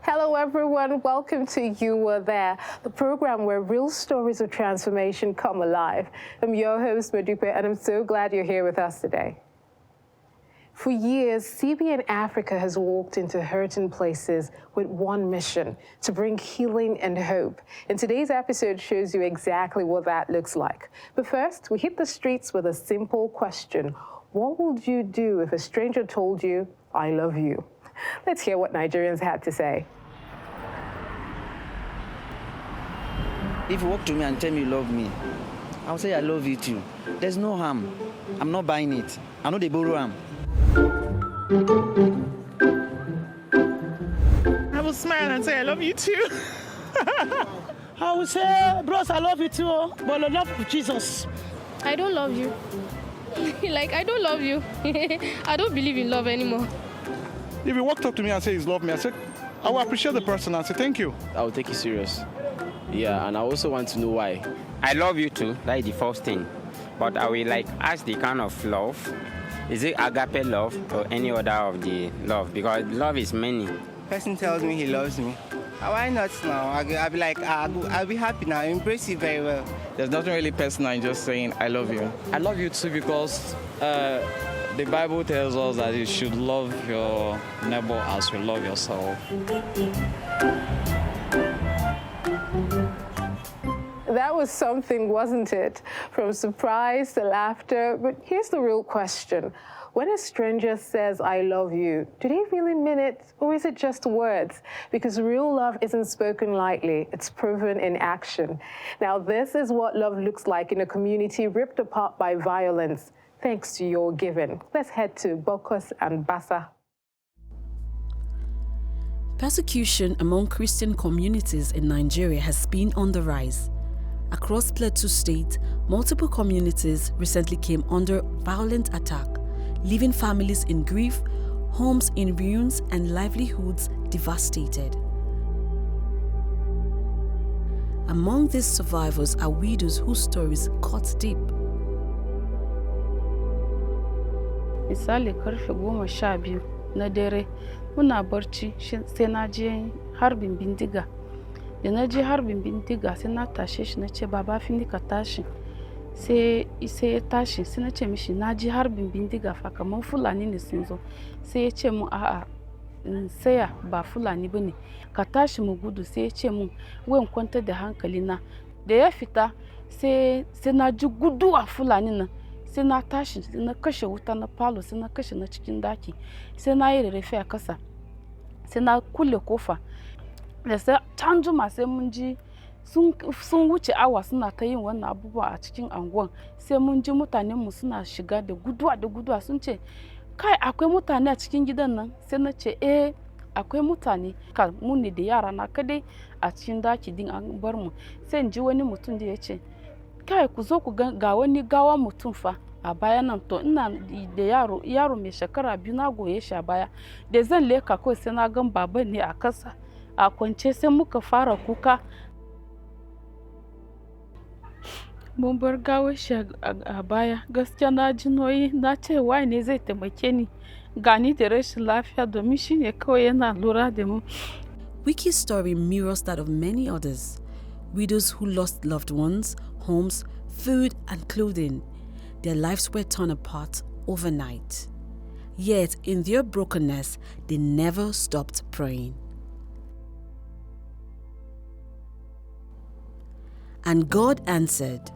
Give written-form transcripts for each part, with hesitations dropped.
Hello everyone, welcome to You Were There, the program where real stories of transformation come alive. I'm your host, Madupe, and I'm so glad you're here with us today. For years, CBN Africa has walked into hurting places with one mission, to bring healing and hope. And today's episode shows you exactly what that looks like. But first, we hit the streets with a simple question. What would you do if a stranger told you, I love you? Let's hear what Nigerians had to say. If you walk to me and tell me you love me, I'll say I love you too. There's no harm. I'm not buying it. I know they borrow harm. I will smile and say I love you too. I will say, bros, I love you too, but I love Jesus. I don't love you. I don't love you. I don't believe in love anymore. If you walk up to me and say you love me, I will appreciate the person and say thank you. I will take you serious. Yeah, and I also want to know why. I love you too, that's the first thing. But I will ask the kind of love. Is it agape love or any other of the love? Because love is many. Person tells me he loves me. Why not now? I'll be like, I'll be happy now. I embrace you very well. There's nothing really personal in just saying I love you. I love you too because the Bible tells us that you should love your neighbor as you love yourself. That was something, wasn't it? From surprise to laughter. But here's the real question. When a stranger says, I love you, do they really mean it, or is it just words? Because real love isn't spoken lightly, it's proven in action. Now, this is what love looks like in a community ripped apart by violence, thanks to your giving. Let's head to Bokkos and Bassa. Persecution among Christian communities in Nigeria has been on the rise. Across Plateau State, multiple communities recently came under violent attack, leaving families in grief, homes in ruins, and livelihoods devastated. Among these survivors are widows whose stories cut deep. Misali karfe 12 na dare muna barci sai na je harbin bindiga. Da na je harbin bindiga sai na tashe shi na ce baba fini ka tashi. Sai ya tashi sai na ce mishi na ji harbin bindiga fa kamar Fulani ne sun zo. Sai ya ce mu a'a saya ba Fulani bane ka tashi mu gudu. Sai ya ce mu wai kwanta da hankali na. Da ya fita sai na ji guduwa Fulani nan. Sai na tashi sai na kashe wuta na falo sai na kashe na cikin daki. Sai na yi rarrafe a kasa. Sai na kulle kofa. Da sai can juma sai mun ji sun wuce awa suna ta yin wannan abubuwa a cikin anguwan. Sai mun ji mutanenmu suna shiga da guduwa sun ce kai akwai mutane a cikin gidan nan. Sai na ce akwai mutane ka mu ne da yara na kadai a cikin daki din an bar mu. Sai in ji wani mutum da ya ce kai ku zo ku ga wani gawa mutum fa a baya nan. To ina da yaro mai shekara 2 na goye shi a baya. Da zan leka kawai sai na gan baban ne a kasa a kwance. Sai muka fara kuka. Mun bar gawar shi a baya. Gaskiya na ji nauyi na ce wai ne zai taimake ni gani da rashin lafiya domin shi ne kawai yana lura da mu. Wiki's story mirrors that of many others. Widows who lost loved ones, homes, food and clothing. Their lives were torn apart overnight. Yet in their brokenness, they never stopped praying. And God answered.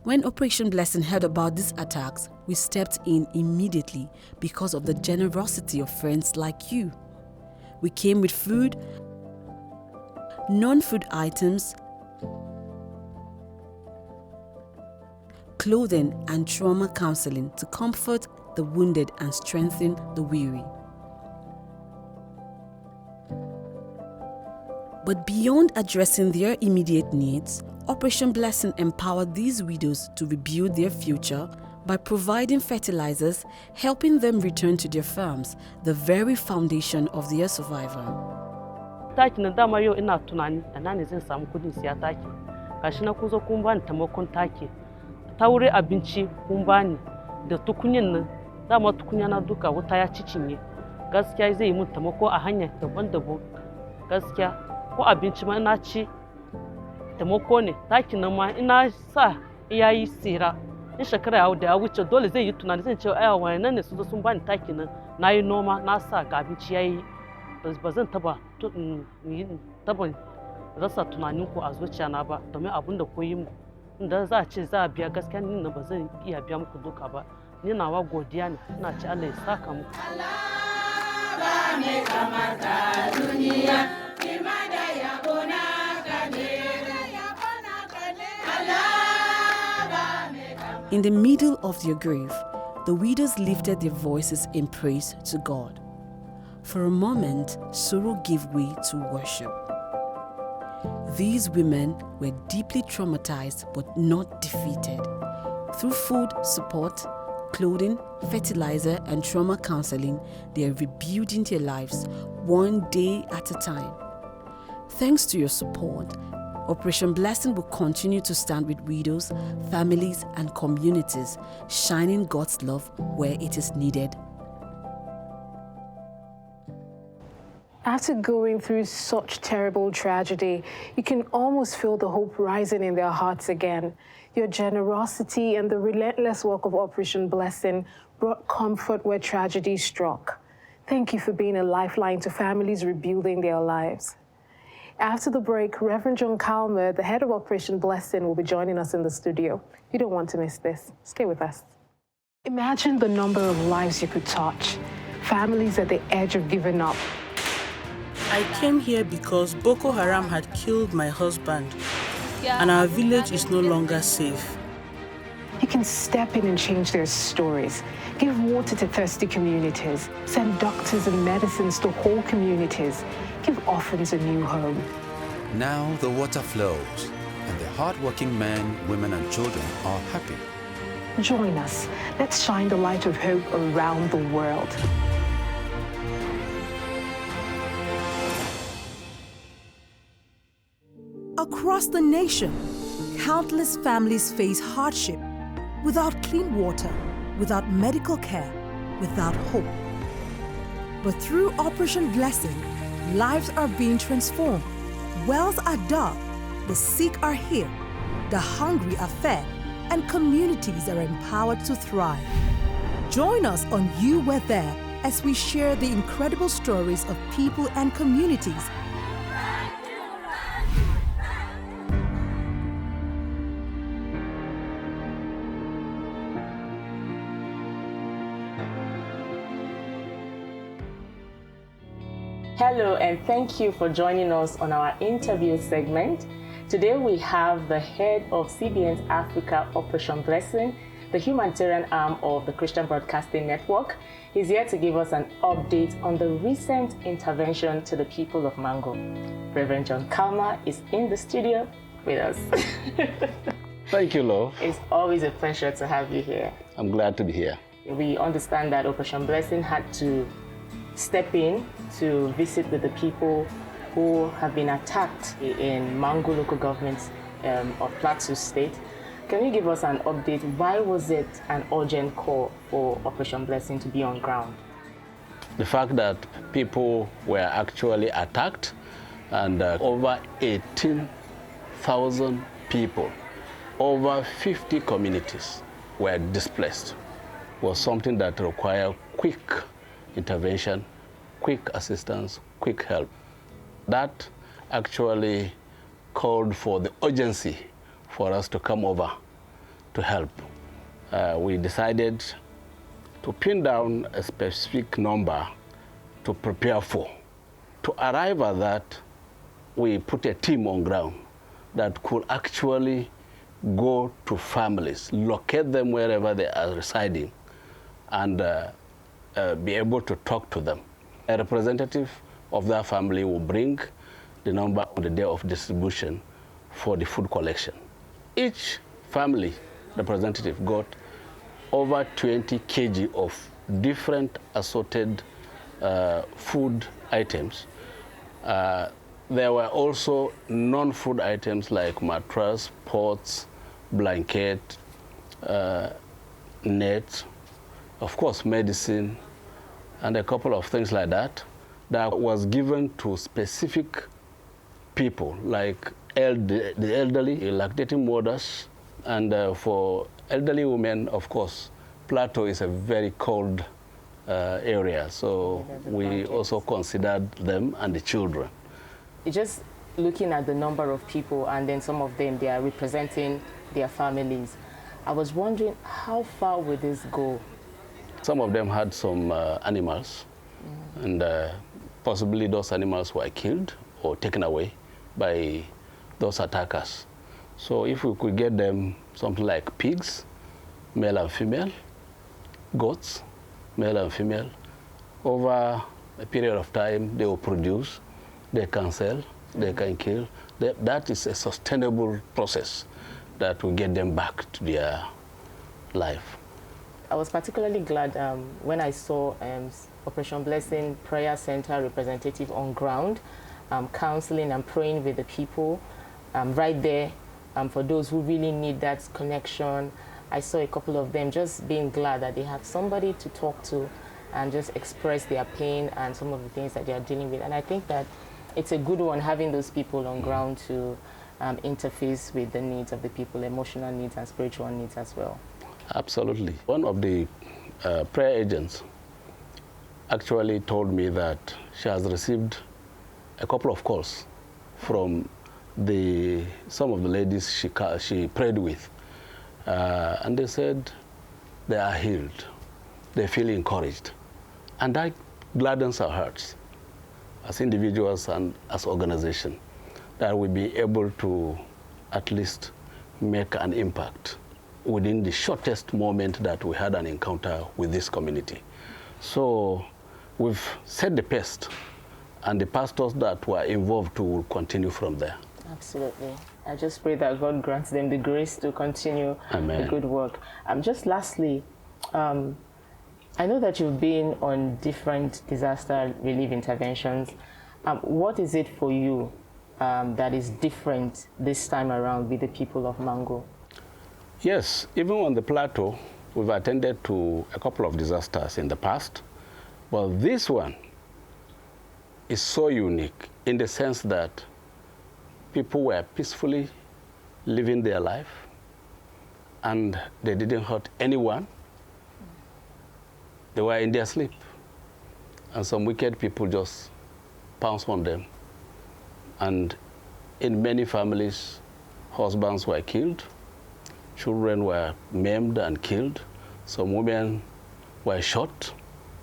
When Operation Blessing heard about these attacks, we stepped in immediately because of the generosity of friends like you. We came with food, non-food items, clothing and trauma counseling to comfort the wounded and strengthen the weary. But beyond addressing their immediate needs, Operation Blessing empowered these widows to rebuild their future by providing fertilizers, helping them return to their farms, the very foundation of their survival. Taki na dama yau ina tunani da na ne zan samu kudin siya taki. Gashi na kun zo kun bani taimakon taki. Ta wuri abinci kun bani da tukunyan nan. Dama tukunya na duka wuta ya cicinye. gaskiya zai yi mun taimako a hanya daban-daban gaskiya ko abinci ma ina ci taimako ne takin nan ma ina sa iyayi tsira in shekara da ya wuce dole zai yi tunani zai ce ai wannan ne su zo sun bani takin nan na yi noma na sa ga abinci yayi ba zan taba rasa tunanin ku a zuciya na ba domin abin da ku yi mu inda za a ce za a biya gaskiya ni ba zan iya biya muku duka ba ni nawa godiya ne ina ci Allah ya saka muku In the middle of their grief, the widows lifted their voices in praise to God. For a moment, sorrow gave way to worship. These women were deeply traumatized but not defeated. Through food support, clothing, fertilizer, and trauma counseling, they are rebuilding their lives one day at a time. Thanks to your support, Operation Blessing will continue to stand with widows, families, and communities, shining God's love where it is needed. After going through such terrible tragedy, you can almost feel the hope rising in their hearts again. Your generosity and the relentless work of Operation Blessing brought comfort where tragedy struck. Thank you for being a lifeline to families rebuilding their lives. After the break, Reverend John Kalma, the head of Operation Blessing, will be joining us in the studio. You don't want to miss this. Stay with us. Imagine the number of lives you could touch. Families at the edge of giving up. I came here because Boko Haram had killed my husband, and our village is no longer safe. You can step in and change their stories. Give water to thirsty communities. Send doctors and medicines to whole communities. Give orphans a new home. Now the water flows, and the hardworking men, women, and children are happy. Join us. Let's shine the light of hope around the world. Across the nation, countless families face hardship without clean water, without medical care, without hope. But through Operation Blessing, lives are being transformed. Wells are dug, the sick are healed, the hungry are fed, and communities are empowered to thrive. Join us on You Were There as we share the incredible stories of people and communities. Hello, and thank you for joining us on our interview segment. Today we have the head of CBN's Africa Operation Blessing, the humanitarian arm of the Christian Broadcasting Network. He's here to give us an update on the recent intervention to the people of Mango. Reverend John Kalma is in the studio with us. Thank you, love. It's always a pleasure to have you here. I'm glad to be here. We understand that Operation Blessing had to step in to visit with the people who have been attacked in Mango local government of Plateau State. Can you give us an update? Why was it an urgent call for Operation Blessing to be on ground? The fact that people were actually attacked and over 18,000 people, over 50 communities were displaced was something that required quick intervention, quick assistance, quick help. That actually called for the urgency for us to come over to help. We decided to pin down a specific number to prepare for. To arrive at that, we put a team on ground that could actually go to families, locate them wherever they are residing, and be able to talk to them. A representative of that family will bring the number on the day of distribution for the food collection. Each family representative got over 20 kg of different assorted food items. There were also non-food items like mattress, pots, blanket, net, of course medicine, and a couple of things like that, that was given to specific people, like the elderly, lactating mothers, and for elderly women, of course, Plateau is a very cold area, so we also considered them and the children. Just looking at the number of people, and then some of them, they are representing their families. I was wondering, how far would this go? Some of them had some animals, and possibly those animals were killed or taken away by those attackers. So if we could get them something like pigs, male and female, goats, male and female, over a period of time they will produce, they can sell, they can kill. That is a sustainable process that will get them back to their life. I was particularly glad when I saw Operation Blessing Prayer Center representative on ground, counseling and praying with the people right there for those who really need that connection. I saw a couple of them just being glad that they have somebody to talk to and just express their pain and some of the things that they are dealing with. And I think that it's a good one having those people on ground to interface with the needs of the people, emotional needs and spiritual needs as well. Absolutely. One of the prayer agents actually told me that she has received a couple of calls from some of the ladies she prayed with. And they said they are healed, they feel encouraged. And that gladdens our hearts as individuals and as organization, that we'll be able to at least make an impact within the shortest moment that we had an encounter with this community. So we've set the pace, and the pastors that were involved will continue from there. Absolutely. I just pray that God grants them the grace to continue the good work. Just lastly, I know that you've been on different disaster relief interventions. What is it for you that is different this time around with the people of Mango? Yes, even on the plateau, we've attended to a couple of disasters in the past, but this one is so unique in the sense that people were peacefully living their life and they didn't hurt anyone. They were in their sleep, and some wicked people just pounced on them. And in many families, husbands were killed, children were maimed and killed, some women were shot.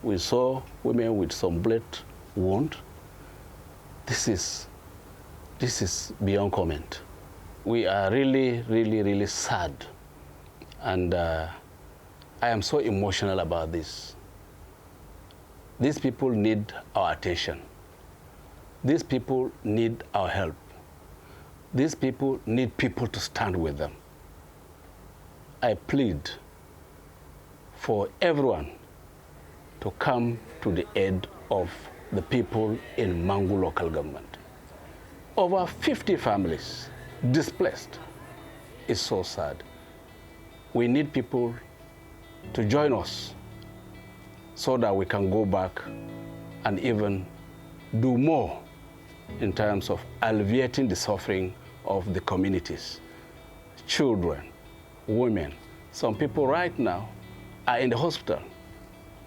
We saw women with some blade wound. This is beyond comment. We are really, really, really sad, and I am so emotional about this. These people need our attention. These people need our help. These people need people to stand with them. I plead for everyone to come to the aid of the people in Mangu local government. Over 50 families displaced. It's so sad. We need people to join us so that we can go back and even do more in terms of alleviating the suffering of the communities. Children, women, some people right now are in the hospital,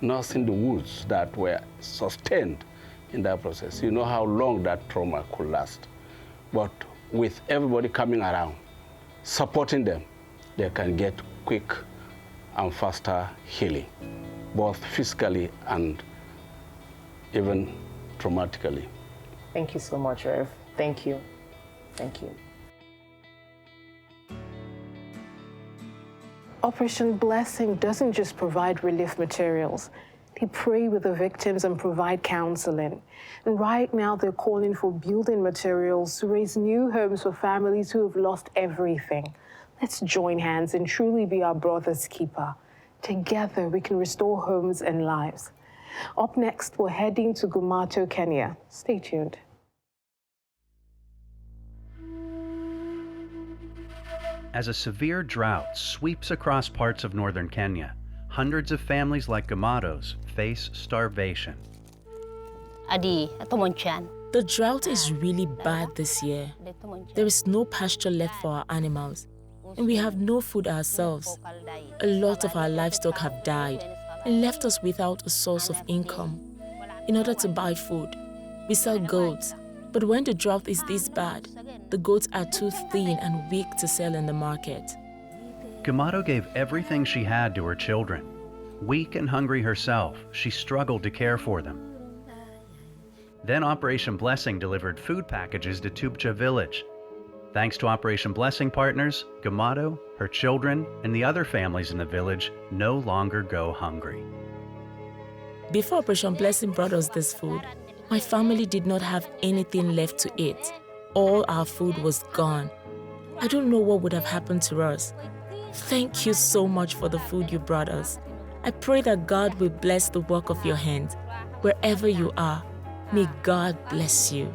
nursing the wounds that were sustained in that process. You know how long that trauma could last. But with everybody coming around, supporting them, they can get quick and faster healing, both physically and even traumatically. Thank you so much, Rev. Thank you. Thank you. Operation Blessing doesn't just provide relief materials. They pray with the victims and provide counseling. And right now, they're calling for building materials to raise new homes for families who have lost everything. Let's join hands and truly be our brother's keeper. Together, we can restore homes and lives. Up next, we're heading to Gumato, Kenya. Stay tuned. As a severe drought sweeps across parts of northern Kenya, hundreds of families like Gamado's face starvation. The drought is really bad this year. There is no pasture left for our animals, and we have no food ourselves. A lot of our livestock have died and left us without a source of income. In order to buy food, we sell goats, but when the drought is this bad, the goats are too thin and weak to sell in the market. Gamado gave everything she had to her children. Weak and hungry herself, she struggled to care for them. Then Operation Blessing delivered food packages to Tupcha village. Thanks to Operation Blessing partners, Gamado, her children, and the other families in the village no longer go hungry. Before Operation Blessing brought us this food, my family did not have anything left to eat. All our food was gone. I don't know what would have happened to us. Thank you so much for the food you brought us. I pray that God will bless the work of your hands. Wherever you are, may God bless you.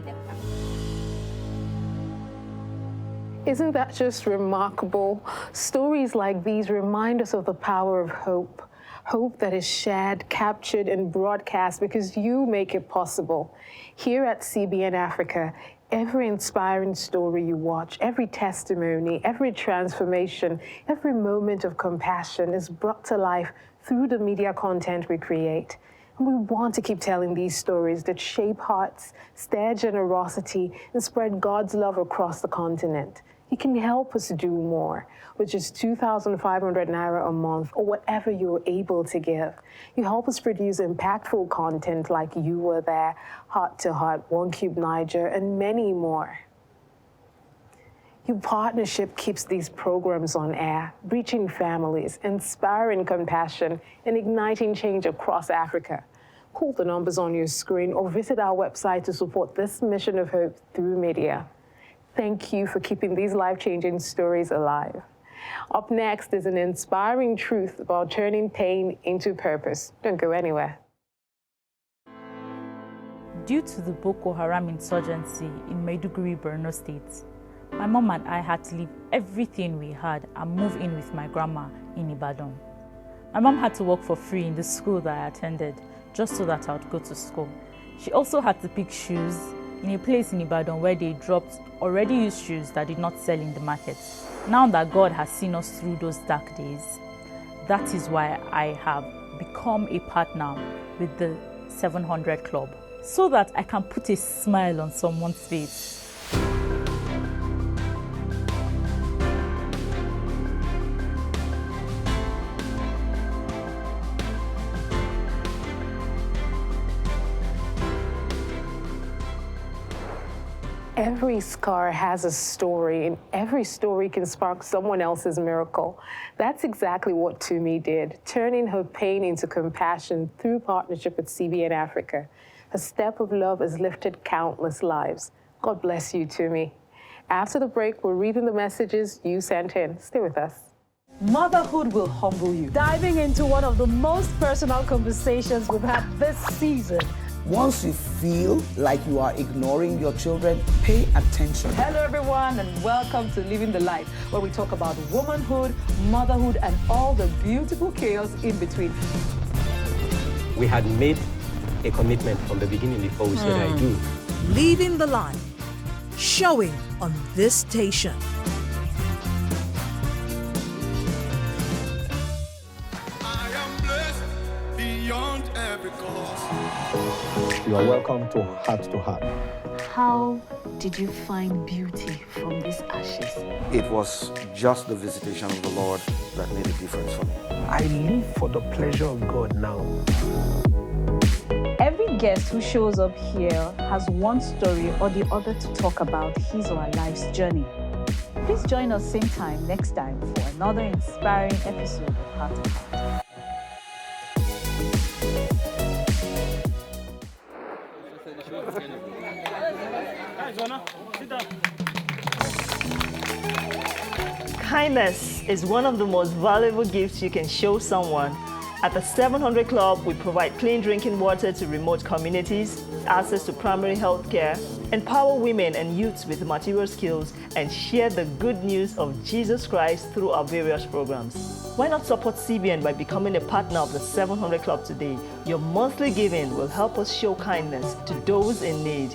Isn't that just remarkable? Stories like these remind us of the power of hope. Hope that is shared, captured, and broadcast because you make it possible. Here at CBN Africa, every inspiring story you watch, every testimony, every transformation, every moment of compassion is brought to life through the media content we create. And we want to keep telling these stories that shape hearts, stir generosity, and spread God's love across the continent. You can help us do more, which is 2,500 Naira a month or whatever you're able to give. You help us produce impactful content like You Were There, Heart to Heart, One Cube Niger, and many more. Your partnership keeps these programs on air, reaching families, inspiring compassion, and igniting change across Africa. Call the numbers on your screen or visit our website to support this mission of hope through media. Thank you for keeping these life-changing stories alive. Up next is an inspiring truth about turning pain into purpose. Don't go anywhere. Due to the Boko Haram insurgency in Maiduguri, Borno State, my mom and I had to leave everything we had and move in with my grandma in Ibadan. My mom had to work for free in the school that I attended just so that I would go to school. She also had to pick shoes in a place in Ibadan where they dropped already used shoes that did not sell in the market. Now that God has seen us through those dark days, that is why I have become a partner with the 700 Club, so that I can put a smile on someone's face. Every scar has a story, and every story can spark someone else's miracle. That's exactly what Tumi did, turning her pain into compassion through partnership with CBN Africa. A step of love has lifted countless lives. God bless you, Tumi. After the break, we're reading the messages you sent in. Stay with us. Motherhood will humble you. Diving into one of the most personal conversations we've had this season. Once you feel like you are ignoring your children, pay attention. Hello, everyone, and welcome to Living the Life, where we talk about womanhood, motherhood, and all the beautiful chaos in between. We had made a commitment from the beginning before we said I do. Living the Life, showing on this station. Beyond every cause. You are welcome to Heart to Heart. How did you find beauty from these ashes? It was just the visitation of the Lord that made a difference for me. I live for the pleasure of God now. Every guest who shows up here has one story or the other to talk about his or her life's journey. Please join us same time next time for another inspiring episode of Heart to Heart. Kindness is one of the most valuable gifts you can show someone. At the 700 Club, we provide clean drinking water to remote communities, access to primary health care, empower women and youths with material skills, and share the good news of Jesus Christ through our various programs. Why not support CBN by becoming a partner of the 700 Club today? Your monthly giving will help us show kindness to those in need.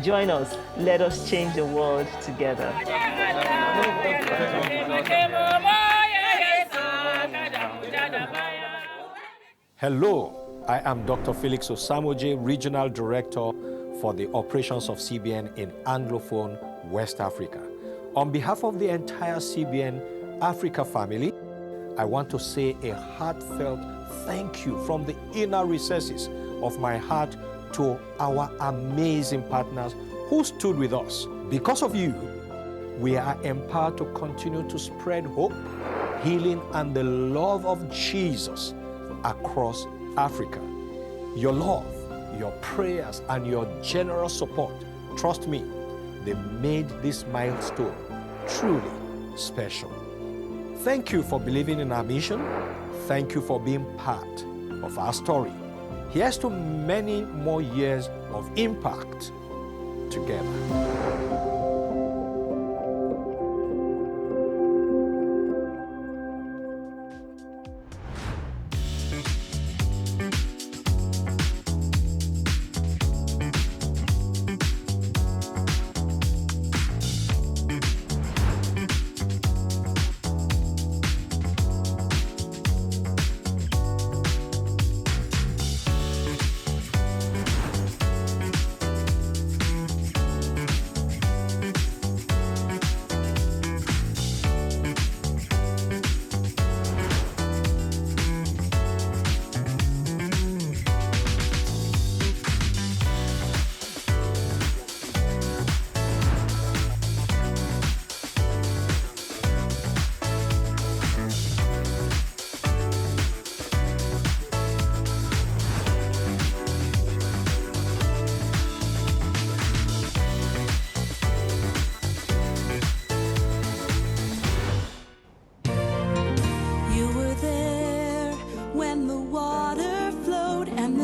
Join us. Let us change the world together. Hello, I am Dr. Felix Osamoje, Regional Director for the operations of CBN in Anglophone West Africa. On behalf of the entire CBN Africa family, I want to say a heartfelt thank you from the inner recesses of my heart to our amazing partners who stood with us. Because of you, we are empowered to continue to spread hope, healing, and the love of Jesus across Africa. Your love, your prayers, and your generous support, trust me, they made this milestone truly special. Thank you for believing in our mission. Thank you for being part of our story. Here's to many more years of impact together.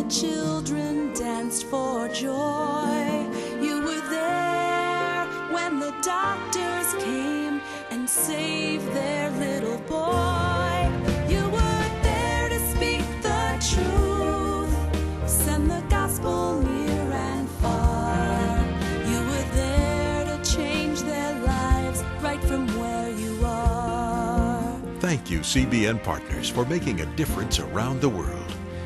Children danced for joy. You were there when the doctors came and saved their little boy. You were there to speak the truth, send the gospel near and far. You were there to change their lives right from where you are. Thank you, CBN partners, for making a difference around the world.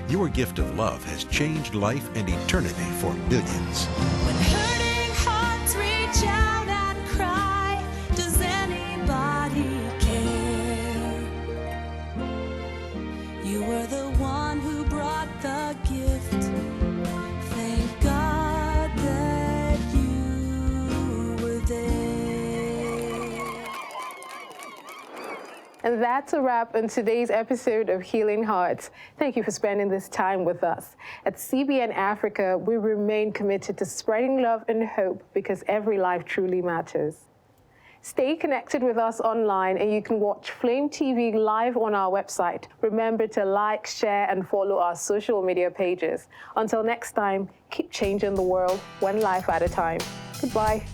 Your gift of love has changed life and eternity for millions. When hurting hearts reach out and cry, does anybody care? You were the one who brought the gift. Thank God that you were there. And that's a wrap on today's episode of Healing Hearts. Thank you for spending this time with us. At CBN Africa, we remain committed to spreading love and hope because every life truly matters. Stay connected with us online and you can watch Flame TV live on our website. Remember to like, share, and follow our social media pages. Until next time, keep changing the world one life at a time. Goodbye.